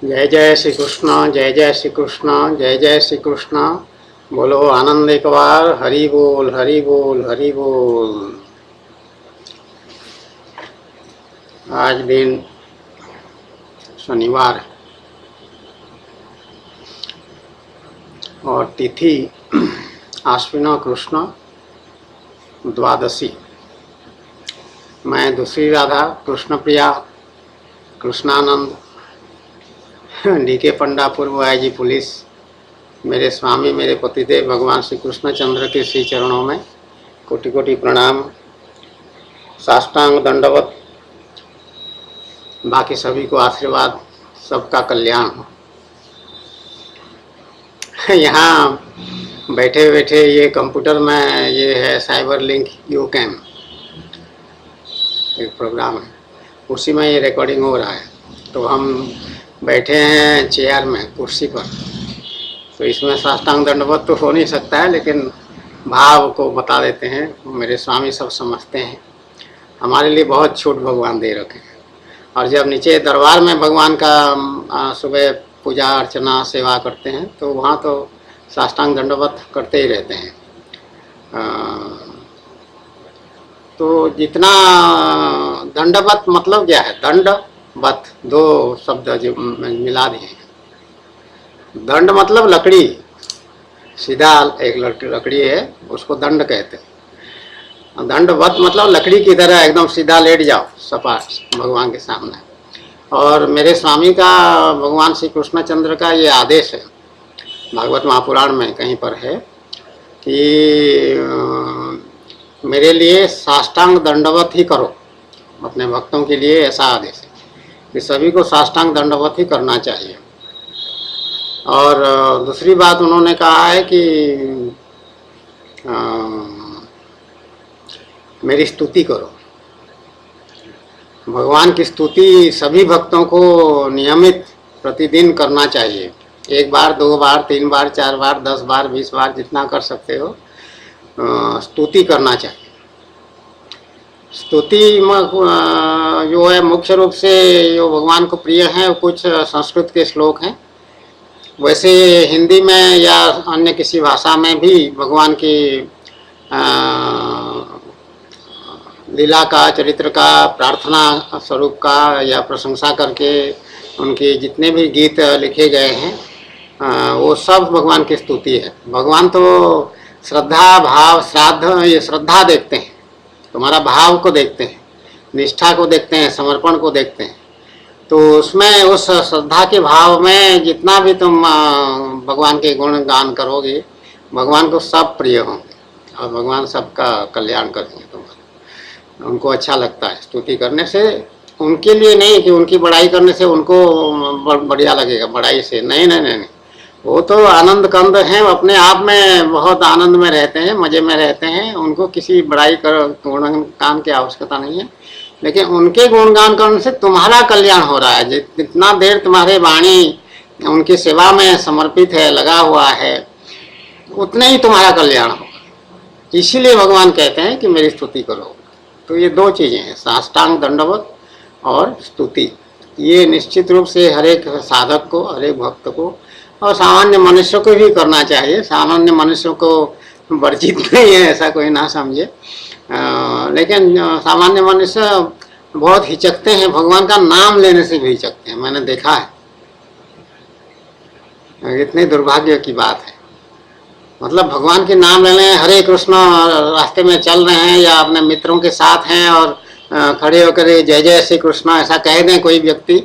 जय जय श्री कृष्ण, जय जय श्री कृष्ण, जय जय श्री कृष्ण। बोलो आनंद एक बार, हरि बोल हरि बोल हरि बोल। आज दिन शनिवार और तिथि आश्विन कृष्ण द्वादशी। मैं दूसरी राधा कृष्ण प्रिया कृष्णानंद डीके पंडा पूर्व आईजी पुलिस, मेरे स्वामी मेरे पतिदेव भगवान श्री कृष्ण चंद्र के श्री चरणों में कोटि कोटि प्रणाम, साष्टांग दंडवत। बाकी सभी को आशीर्वाद, सबका कल्याण हो। यहाँ बैठे बैठे ये कंप्यूटर में ये है साइबर लिंक यू कैन, एक प्रोग्राम है, उसी में ये रिकॉर्डिंग हो रहा है। तो हम बैठे हैं चेयर में, कुर्सी पर, तो इसमें साष्टांग दंडवत तो हो नहीं सकता है, लेकिन भाव को बता देते हैं। मेरे स्वामी सब समझते हैं, हमारे लिए बहुत छूट भगवान दे रखे हैं। और जब नीचे दरबार में भगवान का सुबह पूजा अर्चना सेवा करते हैं तो वहाँ तो साष्टांग दंडवत करते ही रहते हैं। तो जितना दंडवत मतलब क्या है, दंडवत दो शब्द जो मिला दिए हैं। दंड मतलब लकड़ी, सीधा एक लकड़ी है, उसको दंड कहते हैं। दंडवत मतलब लकड़ी की तरह एकदम सीधा लेट जाओ सपाट भगवान के सामने। और मेरे स्वामी का, भगवान श्री कृष्णचंद्र का ये आदेश है, भागवत महापुराण में कहीं पर है कि मेरे लिए साष्टांग दंडवत ही करो। अपने भक्तों के लिए ऐसा आदेश है कि सभी को साष्टांग दंडवत ही करना चाहिए। और दूसरी बात उन्होंने कहा है कि मेरी स्तुति करो। भगवान की स्तुति सभी भक्तों को नियमित प्रतिदिन करना चाहिए। 1 बार 2 बार 3 बार 4 बार 10 बार 20 बार जितना कर सकते हो स्तुति करना चाहिए। स्तुति जो है मुख्य रूप से जो भगवान को प्रिय है, कुछ संस्कृत के श्लोक हैं। वैसे हिंदी में या अन्य किसी भाषा में भी भगवान की लीला का, चरित्र का, प्रार्थना स्वरूप का या प्रशंसा करके उनके जितने भी गीत लिखे गए हैं वो सब भगवान की स्तुति है। भगवान तो श्रद्धा भाव श्राद्ध, ये श्रद्धा देखते हैं, तुम्हारा भाव को देखते हैं, निष्ठा को देखते हैं, समर्पण को देखते हैं। तो उसमें उस श्रद्धा के भाव में जितना भी तुम भगवान के गुण गान करोगे, भगवान को सब प्रिय होंगे और भगवान सबका कल्याण करेंगे। तुम्हारा उनको अच्छा लगता है स्तुति करने से, उनके लिए नहीं कि उनकी बड़ाई करने से उनको बढ़िया लगेगा, बड़ाई से नहीं नहीं नहीं, वो तो आनंद कंद हैं, अपने आप में बहुत आनंद में रहते हैं, मजे में रहते हैं। उनको किसी बड़ाई कर गुणगान की आवश्यकता नहीं है, लेकिन उनके गुणगान करने से तुम्हारा कल्याण हो रहा है। जितना देर तुम्हारे वाणी उनकी सेवा में समर्पित है, लगा हुआ है, उतने ही तुम्हारा कल्याण होगा। इसीलिए भगवान कहते हैं कि मेरी स्तुति करो। तो ये 2 चीज़ें हैं, साष्टांग दंडवत और स्तुति। ये निश्चित रूप से हर एक साधक को, हर एक भक्त को और सामान्य मनुष्य को भी करना चाहिए। सामान्य मनुष्यों को वर्जित नहीं है, ऐसा कोई ना समझे, लेकिन सामान्य मनुष्य बहुत हिचकते हैं, भगवान का नाम लेने से भी हिचकते हैं, मैंने देखा है। इतने दुर्भाग्य की बात है। मतलब भगवान के नाम ले लें, हरे कृष्ण रास्ते में चल रहे हैं या अपने मित्रों के साथ हैं और खड़े होकर जय जय श्री कृष्ण ऐसा कह दें, कोई व्यक्ति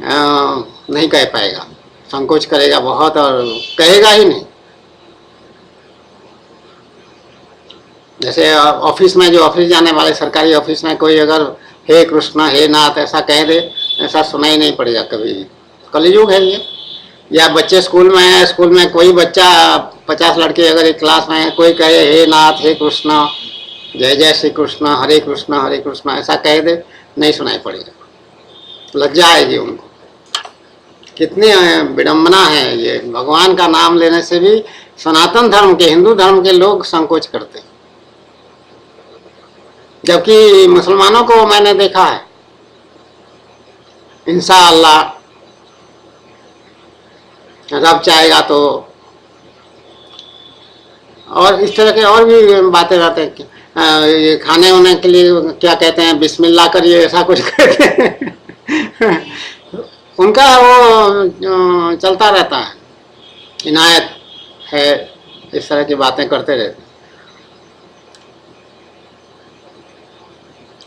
नहीं कह पाएगा, संकोच करेगा बहुत और कहेगा ही नहीं। जैसे ऑफिस में, जो ऑफिस जाने वाले सरकारी ऑफिस में कोई अगर हे कृष्ण हे नाथ ऐसा कह दे, ऐसा सुनाई नहीं पड़ेगा कभी। कलयुग है ये। या बच्चे स्कूल में है, स्कूल में कोई बच्चा 50 लड़के अगर एक क्लास में है, कोई कहे हे नाथ हे कृष्ण जय जय श्री कृष्ण हरे कृष्ण ऐसा कह दे, नहीं सुनाई पड़ेगा, लज्जा आएगी उनको। कितनी विडम्बना है ये। भगवान का नाम लेने से भी सनातन धर्म के, हिंदू धर्म के लोग संकोच करते हैं, जबकि मुसलमानों को मैंने देखा है इंशाअल्लाह रब चाहेगा तो, और इस तरह के और भी बातें रहते हैं। ये खाने होने के लिए क्या कहते हैं, बिस्मिल्लाह करिए, ऐसा कुछ कहते हैं। उनका वो चलता रहता है, इनायत है, इस तरह की बातें करते रहते हैं।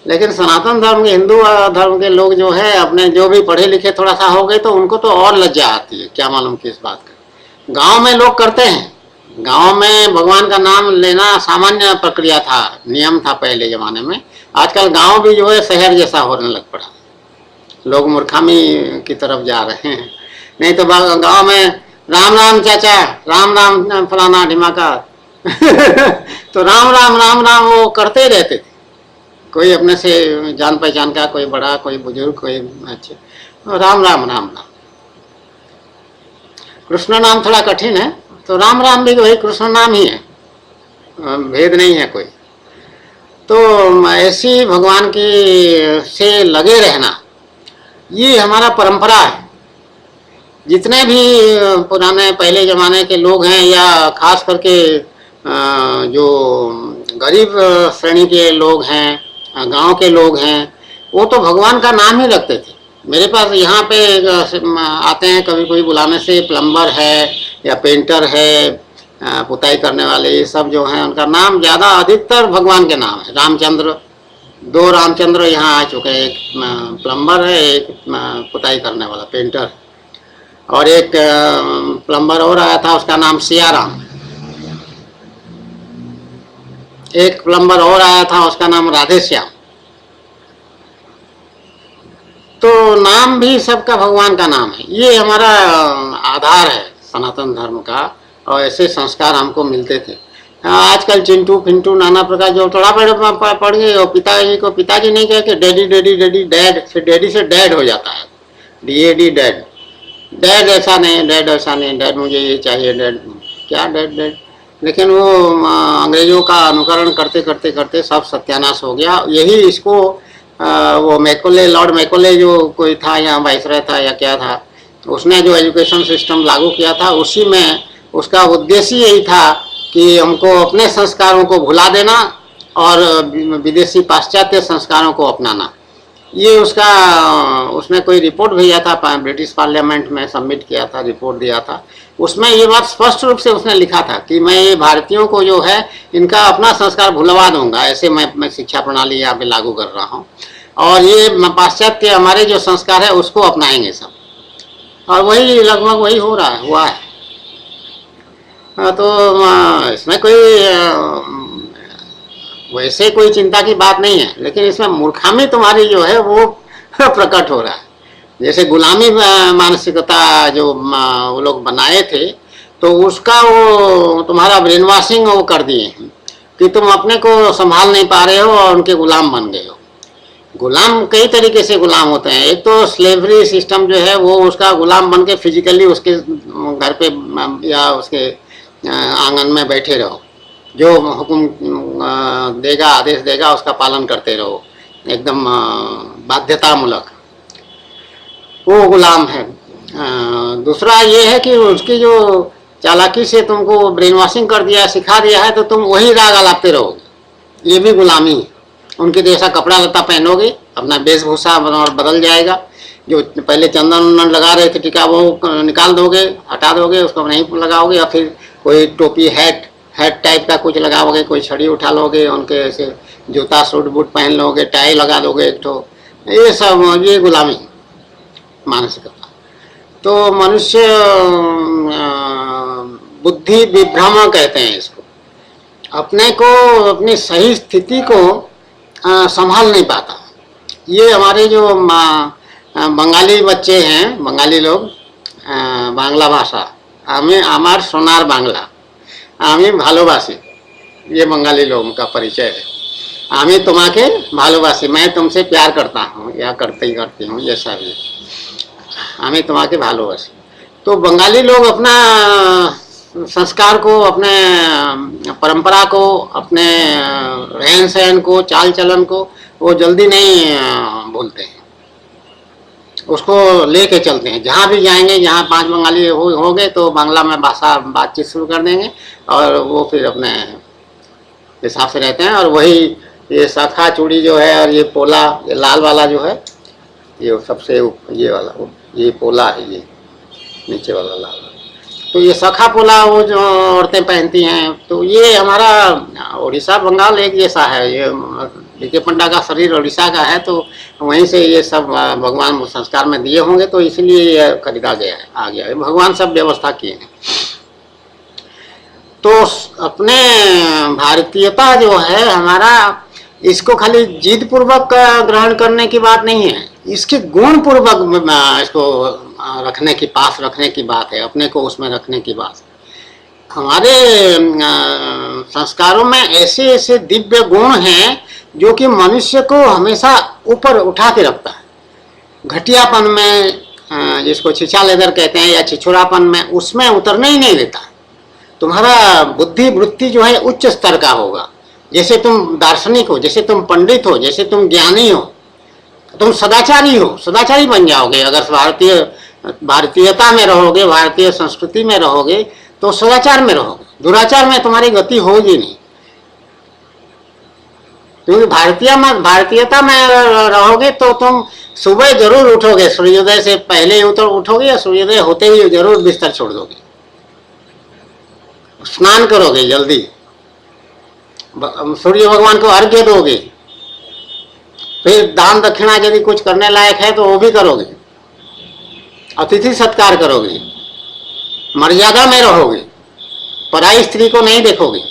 लेकिन सनातन धर्म के, हिंदू धर्म के लोग जो है, अपने जो भी पढ़े लिखे थोड़ा सा हो गए तो उनको तो और लज्जा आती है, क्या मालूम किस बात का। गांव में लोग करते हैं, गांव में भगवान का नाम लेना सामान्य प्रक्रिया था, नियम था पहले जमाने में। आजकल गांव भी जो है शहर जैसा होने लग पड़ा, लोग मूर्खामी की तरफ जा रहे हैं। नहीं तो गांव में राम राम चाचा, राम राम फलाना ढिमाका। तो राम राम राम राम वो करते रहते थे, कोई अपने से जान पहचान का, कोई बड़ा, कोई बुजुर्ग, कोई अच्छे, राम राम राम राम। कृष्ण नाम थोड़ा कठिन है, तो राम राम भी वही कृष्ण नाम ही है, भेद नहीं है कोई। तो ऐसी भगवान की से लगे रहना, ये हमारा परंपरा है। जितने भी पुराने पहले ज़माने के लोग हैं, या खास करके जो गरीब श्रेणी के लोग हैं, गांव के लोग हैं, वो तो भगवान का नाम ही रखते थे। मेरे पास यहाँ पे आते हैं कभी कोई बुलाने से, प्लम्बर है या पेंटर है, पुताई करने वाले, ये सब जो हैं उनका नाम ज़्यादा अधिकतर भगवान के नाम है। रामचंद्र, 2 रामचंद्र यहाँ आ चुके हैं, एक प्लम्बर है, एक पुताई करने वाला पेंटर, और एक प्लम्बर और आया था, उसका नाम सियाराम। एक प्लम्बर और आया था, उसका नाम राधेश्याम। तो नाम भी सबका भगवान का नाम है। ये हमारा आधार है सनातन धर्म का, और ऐसे संस्कार हमको मिलते थे। आजकल चिंटू फिंटू नाना प्रकार जो थोड़ा पढ़ गए, और पिताजी को पिताजी नहीं कह के डैडी डैडी डैडी, डैड से डैडी से डैड हो जाता है, DAD डैड। डैड ऐसा नहीं, डैड ऐसा नहीं, डैड मुझे ये चाहिए, डैड क्या डैड डैड। लेकिन वो अंग्रेजों का अनुकरण करते करते करते सब सत्यानाश हो गया। यही इसको वो मैकोले, लॉर्ड मैकोले जो कोई था या वाइसरॉय था या क्या था, उसने जो एजुकेशन सिस्टम लागू किया था, उसी में उसका उद्देश्य यही था कि हमको अपने संस्कारों को भुला देना और विदेशी पाश्चात्य संस्कारों को अपनाना। ये उसका, उसने कोई रिपोर्ट भेजा था, ब्रिटिश पार्लियामेंट में सबमिट किया था, रिपोर्ट दिया था। उसमें ये बात स्पष्ट रूप से उसने लिखा था कि मैं ये भारतीयों को जो है इनका अपना संस्कार भुलवा दूंगा, ऐसे मैं शिक्षा प्रणाली यहाँ पे लागू कर रहा हूँ, और ये पाश्चात्य हमारे जो संस्कार है उसको अपनाएंगे सब। और वही लगभग वही हो रहा है, हुआ है। तो इसमें कोई वैसे कोई चिंता की बात नहीं है, लेकिन इसमें मूर्खामी तुम्हारी जो है वो प्रकट हो रहा है। जैसे गुलामी मानसिकता जो वो लोग बनाए थे, तो उसका वो तुम्हारा ब्रेन वॉशिंग वो कर दिए हैं कि तुम अपने को संभाल नहीं पा रहे हो और उनके गुलाम बन गए हो। गुलाम कई तरीके से गुलाम होते हैं। एक तो स्लेवरी सिस्टम जो है वो उसका गुलाम बन के फिजिकली उसके घर पे या उसके आंगन में बैठे रहो, जो हुक्म देगा, आदेश देगा, उसका पालन करते रहो, एकदम बाध्यतामूलक, वो गुलाम है। दूसरा ये है कि उसकी जो चालाकी से तुमको ब्रेन वॉशिंग कर दिया, सिखा दिया है, तो तुम वही राग अलापते रहोगे, ये भी गुलामी है। उनके जैसा कपड़ा लता पहनोगे, अपना वेशभूषा बदल जाएगा। जो पहले चंदन वंदन लगा रहे थे टीका, वो निकाल दोगे, हटा दोगे, उसको नहीं लगाओगे, या फिर कोई टोपी हैट टाइप का कुछ लगाओगे, कोई छड़ी उठा लोगे, उनके ऐसे जूता सूट बूट पहन लोगे, टाई लगा दोगे एक ठो, ये सब ये गुलामी मानसिकता। तो मनुष्य बुद्धि विभ्रम कहते हैं इसको, अपने को, अपनी सही स्थिति को संभाल नहीं पाता। ये हमारे जो बंगाली बच्चे हैं, बंगाली लोग, बांग्ला भाषा, हमें हमार सोनार बांग्ला, हमें भालोबासी, ये बंगाली लोगों का परिचय है। हमें तुम्हारे भालोबासी, मैं तुमसे प्यार करता हूँ या करती हूँ, जैसा भी, हमें तुम्हारे भालोबासी। तो बंगाली लोग अपना संस्कार को, अपने परंपरा को, अपने रहन सहन को, चाल चलन को वो जल्दी नहीं भूलते हैं। उसको लेके चलते हैं। जहाँ भी जाएंगे, जहाँ 5 बंगाली हो गए तो बांग्ला में भाषा बातचीत शुरू कर देंगे और वो फिर अपने हिसाब से रहते हैं। और वही ये शाखा चूड़ी जो है और ये पोला, ये लाल वाला जो है, ये सबसे ये वाला, ये पोला है, ये नीचे वाला लाल। तो ये शाखा पोला वो जो औरतें पहनती हैं, तो ये हमारा उड़ीसा बंगाल एक जैसा है। ये डीके पंडा का शरीर उड़ीसा का है, तो वहीं से ये सब भगवान संस्कार में दिए होंगे, तो इसलिए ये खरीदा गया है, आ गया है। भगवान सब व्यवस्था किए हैं। तो अपने भारतीयता जो है हमारा, इसको खाली जिद पूर्वक ग्रहण करने की बात नहीं है, इसके गुण पूर्वक इसको रखने की, पास रखने की बात है, अपने को उसमें रखने की बात है। हमारे संस्कारों में ऐसे ऐसे दिव्य गुण हैं जो कि मनुष्य को हमेशा ऊपर उठा के रखता है। घटियापन में, जिसको छिछा लेदर कहते हैं, या छिछोरापन में, उसमें उतरने ही नहीं देता। तुम्हारा बुद्धि वृत्ति जो है उच्च स्तर का होगा। जैसे तुम दार्शनिक हो, जैसे तुम पंडित हो, जैसे तुम ज्ञानी हो, तुम सदाचारी हो, सदाचारी बन जाओगे। अगर भारतीयता में रहोगे, भारतीय संस्कृति में रहोगे, तो सदाचार में रहोगे। दुराचार में तुम्हारी गति होगी नहीं, क्योंकि भारतीयता में रहोगे तो तुम सुबह जरूर उठोगे, सूर्योदय से पहले ही उठोगे, या सूर्योदय होते ही जरूर बिस्तर छोड़ दोगे, स्नान करोगे जल्दी, सूर्य भगवान को अर्घ्य दोगे, फिर दान दक्षिणा यदि कुछ करने लायक है तो वो भी करोगे, अतिथि सत्कार करोगे, मर्यादा में रहोगे, पराई स्त्री को नहीं देखोगे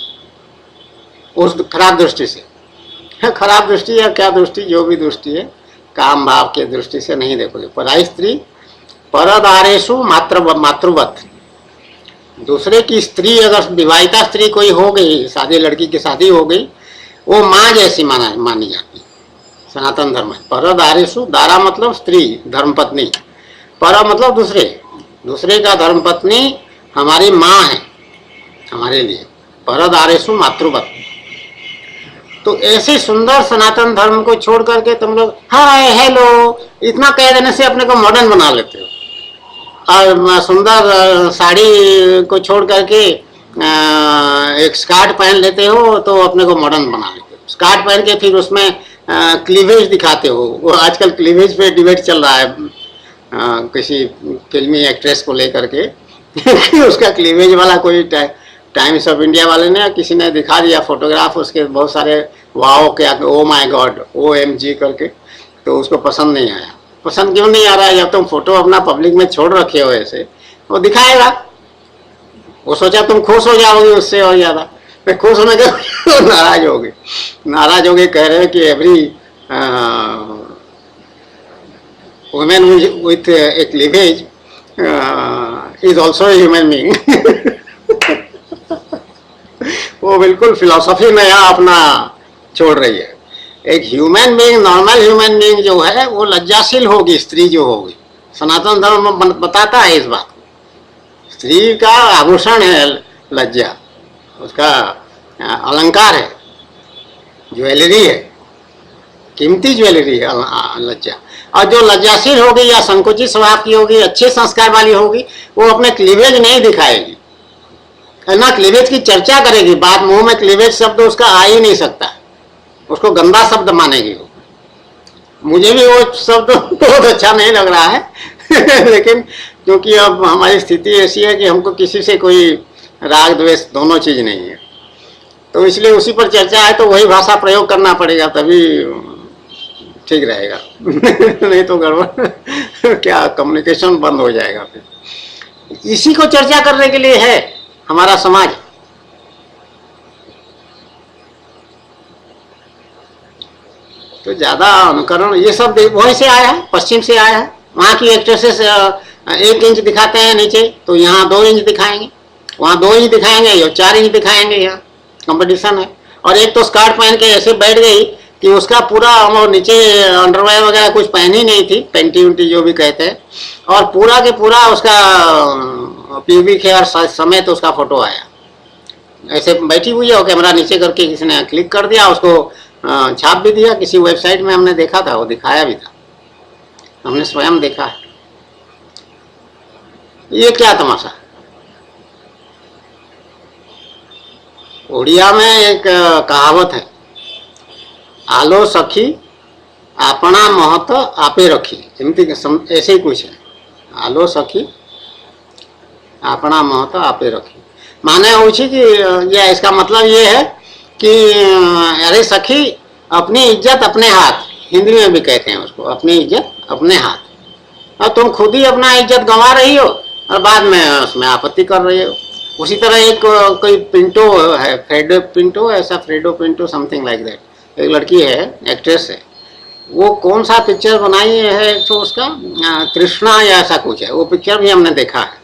उस खराब दृष्टि से। खराब दृष्टि या क्या दृष्टि, जो भी दृष्टि है, काम भाव के दृष्टि से नहीं देखोगे। पराई स्त्री परदारेशु मातृवत, दूसरे की स्त्री, अगर विवाहिता स्त्री कोई हो गई, शादी, लड़की की शादी हो गई, वो माँ जैसी मानी जाती है सनातन धर्म में। परदारेशु, दारा मतलब स्त्री, धर्मपत्नी, पर मतलब दूसरे का धर्मपत्नी हमारी माँ है हमारे लिए। परदारेशु मातृवत। तो ऐसे सुंदर सनातन धर्म को छोड़ करके तुम लोग हाय हेलो इतना कह देने से अपने को मॉडर्न बना लेते हो, और सुंदर साड़ी को छोड़ करके एक स्कर्ट पहन लेते हो तो अपने को मॉडर्न बना लेते हो। स्कर्ट पहन के फिर उसमें क्लीवेज दिखाते हो। वो आजकल क्लीवेज पे डिबेट चल रहा है किसी फिल्मी एक्ट्रेस को लेकर के कि उसका क्लीवेज वाला कोई टाइम्स ऑफ इंडिया वाले ने, किसी ने दिखा दिया फोटोग्राफ उसके, बहुत सारे वाओ क्या, ओ माय गॉड, OMG करके, तो उसको पसंद नहीं आया। पसंद क्यों नहीं आ रहा है? जब तुम फोटो अपना पब्लिक में छोड़ रखे हो ऐसे, वो दिखाएगा, वो सोचा तुम खुश हो जाओगे उससे और ज्यादा। मैं खुश होने के नाराज हो गए, कह रहे हैं कि every women with A cleavage is also a human being. वो बिल्कुल फिलॉसफी नया अपना छोड़ रही है। एक human being, normal human being जो है वो लज्जाशील होगी, स्त्री जो होगी। सनातन धर्म बताता है इस बात को। स्त्री का आभूषण है लज्जा, उसका अलंकार है, ज्वेलरी है, कीमती ज्वेलरी है लज्जा। और जो लज्जाशील होगी या संकुचित स्वभाव की होगी, अच्छे संस्कार वाली होगी, वो अपने क्लीवेज नहीं दिखाएगी, ना क्लीवेज की चर्चा करेगी। बात मुंह में क्लीवेज शब्द उसका आ ही नहीं सकता, उसको गंदा शब्द मानेगी वो। मुझे भी वो शब्द बहुत अच्छा नहीं लग रहा है लेकिन क्योंकि अब हमारी स्थिति ऐसी है कि हमको किसी से कोई राग द्वेष दोनों चीज नहीं है, तो इसलिए उसी पर चर्चा है, तो वही भाषा प्रयोग करना पड़ेगा, तभी ठीक रहेगा नहीं तो गड़बड़ क्या, कम्युनिकेशन बंद हो जाएगा। फिर इसी को चर्चा करने के लिए है हमारा समाज। तो ज्यादा अनुकरण ये सब वहीं से आया है, पश्चिम से आया है। वहाँ की एक्ट्रेसेस 1 इंच दिखाते हैं नीचे, तो यहाँ 2 इंच दिखाएंगे, वहाँ 2 इंच दिखाएंगे, या 4 इंच दिखाएंगे। यहाँ कंपटीशन है। और एक तो स्कर्ट पहन के ऐसे बैठ गई कि उसका पूरा नीचे अंडरवेयर वगैरह कुछ पहनी नहीं थी, पेंटी उंटी जो भी कहते हैं, और पूरा के पूरा उसका प्यूबिक हेयर समेत उसका फोटो आया। ऐसे बैठी हुई है और कैमरा नीचे करके किसी ने क्लिक कर दिया, उसको छाप भी दिया, किसी वेबसाइट में हमने देखा था, वो दिखाया भी था। हमने स्वयं देखा है। ये क्या तमाशा। उड़िया में एक कहावत है, आलो सखी अपना महत आपे रखी, ऐसे ही कुछ है। आलो सखी अपना महत आपे रखी माने हो कि ये इसका मतलब ये है कि अरे सखी अपनी इज्जत अपने हाथ, हिंदी में भी कहते हैं उसको, अपनी इज्जत अपने हाथ। और तुम खुद ही अपना इज्जत गंवा रही हो और बाद में उसमें आपत्ति कर रही हो। उसी तरह एक कोई पिंटो है, फ्रेडो पिंटो, ऐसा Fredo Pinto something like that, एक लड़की है, एक्ट्रेस है, वो कौन सा पिक्चर बनाई है तो उसका कृष्णा या ऐसा कुछ है, वो पिक्चर भी हमने देखा है।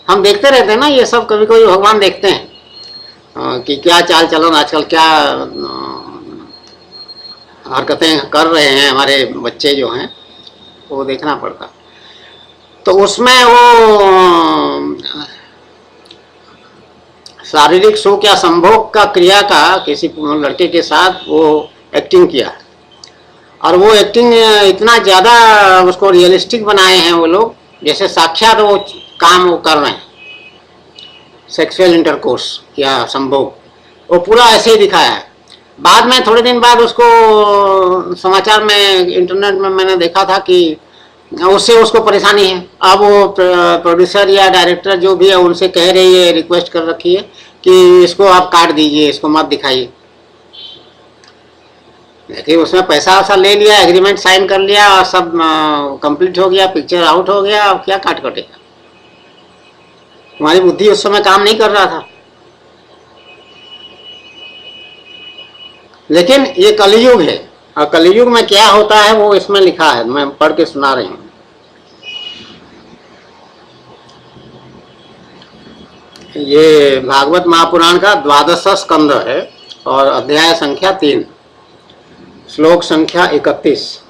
हम देखते रहते हैं ना ये सब, कभी कभी भगवान देखते हैं कि क्या चाल चलन आजकल क्या हरकतें कर रहे हैं हमारे बच्चे जो हैं, वो देखना पड़ता। तो उसमें वो शारीरिक सुख या संभोग का क्रिया का किसी लड़के के साथ वो एक्टिंग किया, और वो एक्टिंग इतना ज़्यादा उसको रियलिस्टिक बनाए हैं वो लोग, जैसे साक्षात वो काम वो कर रहे हैं, सेक्सुअल इंटरकोर्स या संभोग, वो पूरा ऐसे ही दिखाया है। बाद में थोड़े दिन बाद उसको समाचार में, इंटरनेट में मैंने देखा था कि उससे उसको परेशानी है। अब वो प्रोड्यूसर या डायरेक्टर जो भी है उनसे कह रही है, रिक्वेस्ट कर रखी है कि इसको आप काट दीजिए, इसको मत दिखाइए। लेकिन उसमें पैसा वैसा ले लिया, एग्रीमेंट साइन कर लिया और सब कंप्लीट हो गया, पिक्चर आउट हो गया, अब क्या काट कटेगा। हमारी बुद्धि उस समय काम नहीं कर रहा था। लेकिन ये कलयुग है, और कलयुग में क्या होता है वो इसमें लिखा है, मैं पढ़ के सुना रही हूँ। ये भागवत महापुराण का 12वां स्कंद है और अध्याय संख्या 3, श्लोक संख्या 31।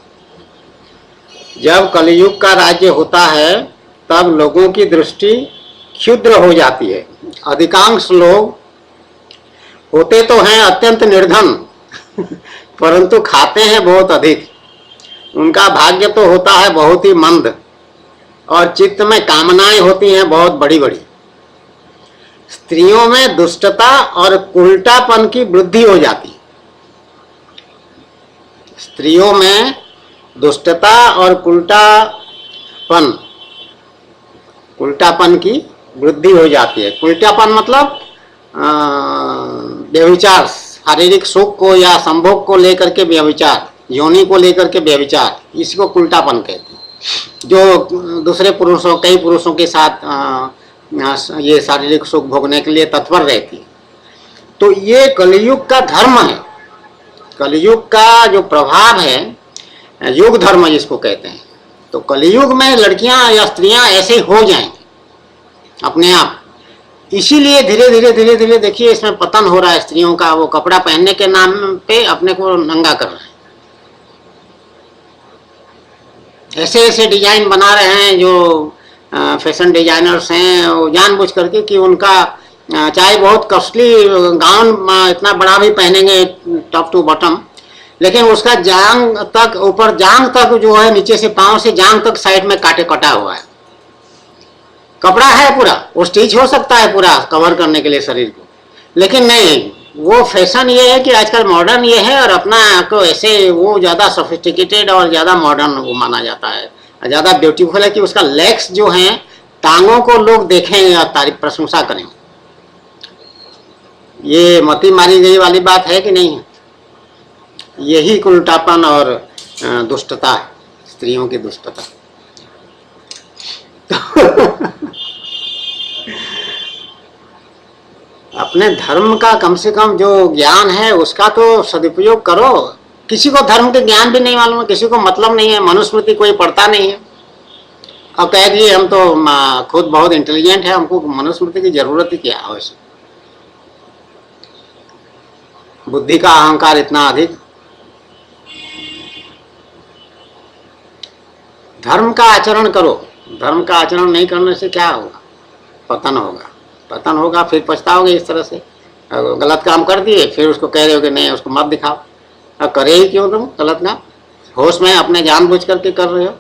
जब कलयुग का राज्य होता है तब लोगों की दृष्टि क्षुद्र हो जाती है। अधिकांश लोग होते तो हैं अत्यंत निर्धन परंतु खाते हैं बहुत अधिक। उनका भाग्य तो होता है बहुत ही मंद और चित्त में कामनाएं होती हैं बहुत बड़ी बड़ी। स्त्रियों में दुष्टता और कुल्टापन की वृद्धि हो जाती है। स्त्रियों में दुष्टता और कुल्टापन की वृद्धि हो जाती है। कुल्टापन मतलब व्यभिचार, शारीरिक सुख को या संभोग को लेकर के व्यभिचार, योनि को लेकर के व्यभिचार, इसको कुल्टापन कहते हैं। जो दूसरे पुरुषों, कई पुरुषों के साथ ये शारीरिक सुख भोगने के लिए तत्पर रहती है। तो ये कलयुग का धर्म है। कलयुग का जो प्रभाव है, युग धर्म जिसको कहते हैं। तो कलयुग में लड़कियां या स्त्रियां ऐसे हो जाएंगी अपने आप। इसीलिए धीरे धीरे देखिए इसमें पतन हो रहा है स्त्रियों का। वो कपड़ा पहनने के नाम पे अपने को नंगा कर रहे हैं, ऐसे ऐसे डिजाइन बना रहे हैं जो फैशन डिजाइनर्स हैं, वो जानबूझ करके कि उनका चाहे बहुत कॉस्टली गाउन इतना बड़ा भी पहनेंगे टॉप टू बॉटम, लेकिन उसका जांग तक, ऊपर जांग तक जो है, नीचे से पांव से जांग तक साइड में कटा हुआ है। कपड़ा है पूरा, वो स्टिच हो सकता है पूरा कवर करने के लिए शरीर को, लेकिन नहीं, वो फैशन ये है कि आजकल मॉडर्न ये है और अपना को ऐसे वो ज़्यादा सोफिस्टिकेटेड और ज़्यादा मॉडर्न वो माना जाता है, ज़्यादा ब्यूटीफुल है कि उसका लेग्स जो हैं, टांगों को लोग देखें और तारीफ प्रशंसा करें। ये मती मारी गई वाली बात है कि नहीं है? यही उल्टापन और दुष्टता है, स्त्रियों की दुष्टता। अपने धर्म का कम से कम जो ज्ञान है उसका तो सदुपयोग करो। किसी को धर्म के ज्ञान भी नहीं मालूम है, किसी को मतलब नहीं है, मनुस्मृति कोई पढ़ता नहीं है, और कह दिए हम तो खुद बहुत इंटेलिजेंट है, हमको मनुस्मृति की जरूरत ही क्या है। वैसे बुद्धि का अहंकार इतना अधिक। धर्म का आचरण करो। धर्म का आचरण नहीं करने से क्या होगा? पतन होगा। पतन होगा, फिर पछताओगे इस तरह से। गलत काम कर दिए, फिर उसको कह रहे हो कि नहीं उसको मत दिखाओ। अब करे ही क्यों तुम गलत काम? होश में अपने जानबूझ करके कर रहे हो।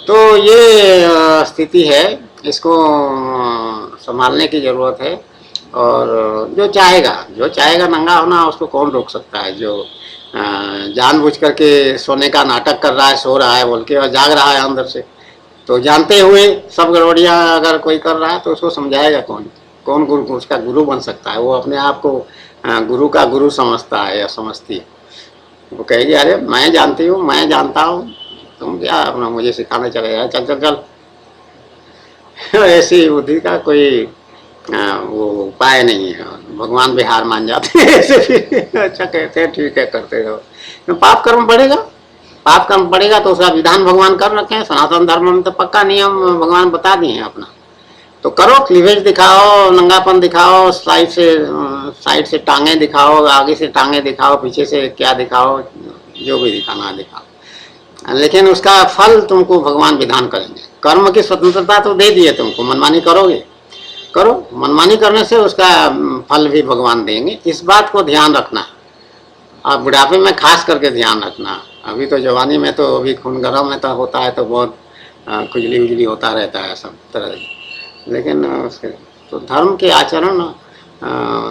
तो ये स्थिति है, इसको संभालने की ज़रूरत है। और जो चाहेगा नंगा होना, उसको कौन रोक सकता है। जो जानबूझ करके सोने का नाटक कर रहा है, सो रहा है बोल के, और जाग रहा है अंदर से, तो जानते हुए सब गड़बड़ियाँ अगर कोई कर रहा है तो उसको समझाएगा कौन? कौन गुरु, उसका गुरु बन सकता है? वो अपने आप को गुरु का गुरु समझता है या समझती है। वो कहेगी अरे मैं जानती हूँ, मैं जानता हूँ, तुम क्या अपना मुझे सिखाने चले जाए, चल चल चल। ऐसी बुद्धि का कोई वो उपाय नहीं है। भगवान भी हार मान जाते हैं ऐसे भी। अच्छा कहते हैं ठीक है करते रहो, तो पाप कर्म बढ़ेगा। पाप कर्म बढ़ेगा तो उसका विधान भगवान कर रखे हैं। सनातन धर्म में तो पक्का नियम भगवान बता दिए हैं अपना। तो करो, क्लीवेज दिखाओ, नंगापन दिखाओ, साइड से टांगे दिखाओ, आगे से टांगे दिखाओ, पीछे से क्या दिखाओ, जो भी दिखाना दिखाओ, लेकिन उसका फल तुमको भगवान विधान करेंगे। कर्म की स्वतंत्रता तो दे दिए तुमको, मनमानी करोगे करो, मनमानी करने से उसका फल भी भगवान देंगे। इस बात को ध्यान रखना, और बुढ़ापे में खास करके ध्यान रखना। अभी तो जवानी में तो अभी खून गर्म में तो होता है, तो बहुत खुजली उजली होता रहता है सब तरह, लेकिन तो धर्म के आचरण,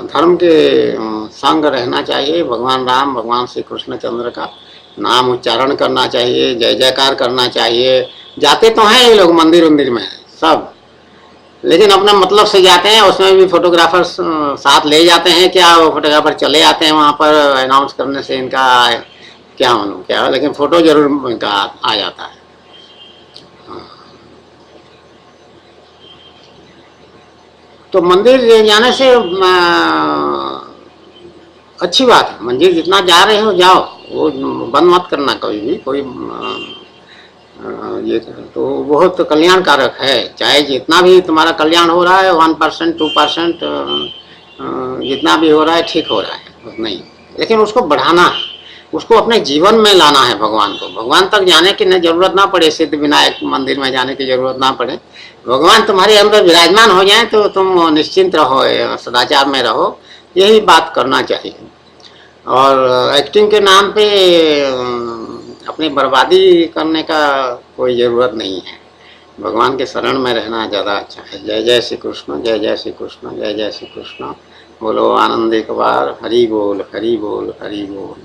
धर्म के संग रहना चाहिए। भगवान राम, भगवान श्री कृष्ण चंद्र का नाम उच्चारण करना चाहिए, जय जयकार करना चाहिए। जाते तो हैं ये लोग मंदिर उंदिर में सब, लेकिन अपना मतलब से जाते हैं। उसमें भी फोटोग्राफर्स साथ ले जाते हैं क्या? वो फोटोग्राफर चले जाते हैं वहाँ पर अनाउंस करने से, इनका क्या मालूम क्या, लेकिन फोटो जरूर इनका आ जाता है। तो मंदिर जाने से अच्छी बात है। मंदिर जितना जा रहे हो जाओ, वो बंद मत करना कभी भी। कोई ये तो बहुत कल्याणकारक है। चाहे जितना भी तुम्हारा कल्याण हो रहा है, 1% 2% जितना भी हो रहा है ठीक हो रहा है, नहीं, लेकिन उसको बढ़ाना है, उसको अपने जीवन में लाना है। भगवान को भगवान तक जाने की न जरूरत ना पड़े, सिद्ध विनायक मंदिर में जाने की जरूरत ना पड़े। भगवान तुम्हारे अंदर विराजमान हो जाए तो तुम निश्चिंत रहो, सदाचार में रहो। यही बात करना चाहिए। और एक्टिंग के नाम पे अपनी बर्बादी करने का कोई ज़रूरत नहीं है। भगवान के शरण में रहना ज़्यादा अच्छा है। जय जय श्री कृष्ण, जय जय श्री कृष्ण, जय जय श्री कृष्ण। बोलो आनंद एक बार, हरि बोल हरि बोल हरि बोल।